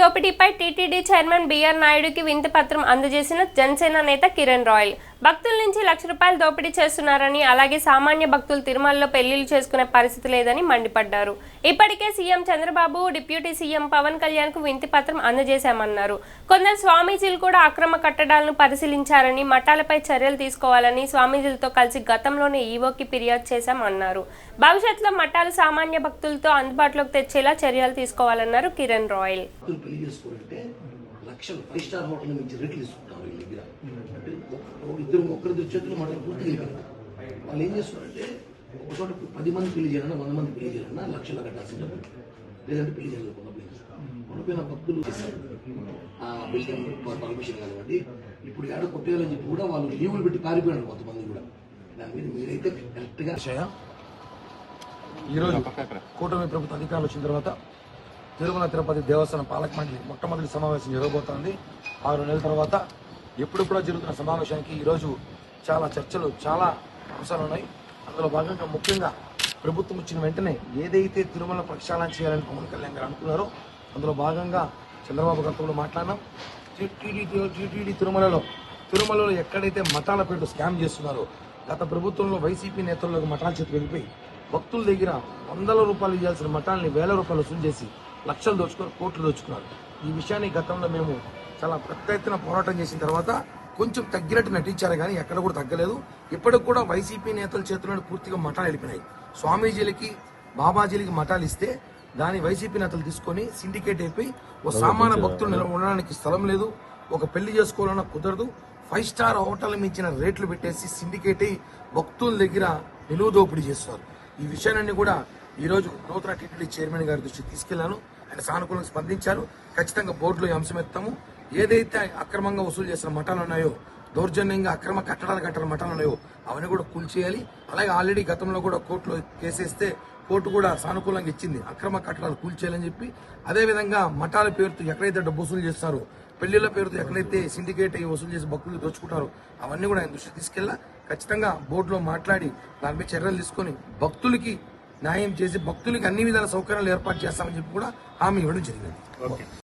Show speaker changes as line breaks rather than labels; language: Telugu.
దోపిడీపై టీటీడీ చైర్మన్ బిఆర్ నాయుడుకి వినతి పత్రం అందజేసిన జనసేన నేత కిరణ్ రాయల్ భక్తుల నుంచి ₹1,00,000 దోపిడీ చేస్తున్నారని, అలాగే సామాన్య భక్తులు తిరుమలలో పెళ్లిళ్లు చేసుకునే పరిస్థితి లేదని మండిపడ్డారు. ఇప్పటికే CM Chandrababu, deputy CM Pawan కళ్యాణ్కు వినతి పత్రం అందజేశామన్నారు. కొందరు స్వామీజీలు కూడా అక్రమ కట్టడాలను పరిశీలించారని, మఠాలపై చర్యలు తీసుకోవాలని స్వామీజీలతో కలిసి గతంలోనే ఈవోకి ఫిర్యాదు చేశామన్నారు. భవిష్యత్తులో మఠాలు సామాన్య భక్తులతో అందుబాటులోకి తెచ్చేలా చర్యలు తీసుకోవాలన్నారు కిరణ్ రాయల్.
లక్షలు 5 స్టార్ హోటల్ నుంచి రేట్లు తీసుకుంటారు వీళ్ళ దగ్గర. అంటే ఒకరిద్దరు చేతులు మాటలు పూర్తిగా వెళ్ళిపోయింది. వాళ్ళు ఏం చేస్తున్నారంటే ఒక చోట 10 మంది పెళ్లి చేయాలన్నా 100 మంది పెళ్లి చేయాలన్నా లక్షలు కట్టాల్సిన డబ్బులు, లేదంటే పెళ్లి చేయాలి కొనపోయిన భక్తులు ఆ బిల్డింగ్ పర్మిషన్ కానివ్వండి. ఇప్పుడు ఏడ కొట్టేయాలని చెప్పి కూడా వాళ్ళు లీవులు పెట్టి పారిపోయారు కొంతమంది కూడా. దాని మీద మీరైతే కరెక్ట్గా
ఈరోజు కూటమి ప్రభుత్వ అధికారులు వచ్చిన తర్వాత తిరుమల తిరుపతి దేవస్థానం పాలక మండలి మొట్టమొదటి సమావేశం జరగబోతోంది. 6 నెలల తర్వాత ఎప్పుడెప్పుడో జరుగుతున్న సమావేశానికి ఈరోజు చాలా చర్చలు, చాలా అంశాలు ఉన్నాయి. అందులో భాగంగా ముఖ్యంగా ప్రభుత్వం వచ్చిన వెంటనే ఏదైతే తిరుమల ప్రక్షాళన చేయాలని పవన్ కళ్యాణ్ గారు అనుకున్నారో అందులో భాగంగా చంద్రబాబు గారితో కూడా మాట్లాడినాం. టీటీడీ తిరుమలలో ఎక్కడైతే మఠాల పేరుతో స్కామ్ చేస్తున్నారో, గత ప్రభుత్వంలో వైసీపీ నేతల్లోకి మఠాల చేతికి వెళ్ళిపోయి భక్తుల దగ్గర ₹100 ఇవ్వాల్సిన మఠాలని ₹1,000 వసూలు చేసి లక్షలు దోచుకొని కోట్లు దోచుకున్నారు. ఈ విషయాన్ని గతంలో మేము చాలా పెద్ద ఎత్తున పోరాటం చేసిన తర్వాత కొంచెం తగ్గినట్టు నటించారు, కానీ ఎక్కడ కూడా తగ్గలేదు. ఇప్పటికి కూడా వైసీపీ నేతల చేతుల్లో పూర్తిగా మఠాలు వెళ్ళిపోయినాయి. స్వామీజీలకి, బాబాజీలకి మఠాలు ఇస్తే దాని వైసీపీ నేతలు తీసుకొని సిండికేట్ అయిపోయి ఓ సామాన్య భక్తులు ఉండడానికి స్థలం లేదు, ఒక పెళ్లి చేసుకోవాలన్నా కుదరదు, 5 స్టార్ హోటల్ మించిన రేట్లు పెట్టేసి సిండికేట్ అయి భక్తుల దగ్గర నిలువ దోపిడీ చేస్తున్నారు. ఈ విషయాన్ని కూడా ఈరోజు నూతన టీటీడీ చైర్మన్ గారి దృష్టికి తీసుకెళ్లాను. ఆయన సానుకూలంగా స్పందించారు. ఖచ్చితంగా బోర్డులో ఈ అంశం ఎత్తాము. ఏదైతే అక్రమంగా వసూలు చేసిన మఠాలు ఉన్నాయో, దౌర్జన్యంగా అక్రమ కట్టడాలు కట్టిన మఠాలు ఉన్నాయో అవన్నీ కూడా కూల్చేయాలి. అలాగే ఆల్రెడీ గతంలో కూడా కోర్టులో కేసేస్తే కోర్టు కూడా సానుకూలంగా ఇచ్చింది, అక్రమ కట్టడాలు కూల్చేయాలని చెప్పి. అదేవిధంగా మఠాల పేరుతో ఎక్కడైతే డబ్బు వసూలు చేస్తారో, పెళ్లిళ్ల పేరుతో ఎక్కడైతే సిండికేట్ అయ్యి వసూలు చేసి భక్తులు దోచుకుంటారో అవన్నీ కూడా ఆయన దృష్టికి తీసుకెళ్లా. ఖచ్చితంగా బోర్డులో మాట్లాడి దాని మీద చర్యలు తీసుకొని భక్తులకి న్యాయం చేసి భక్తులకి అన్ని విధాల సౌకర్యాలు ఏర్పాటు చేస్తామని చెప్పి కూడా హామీ ఇవ్వడం జరిగింది.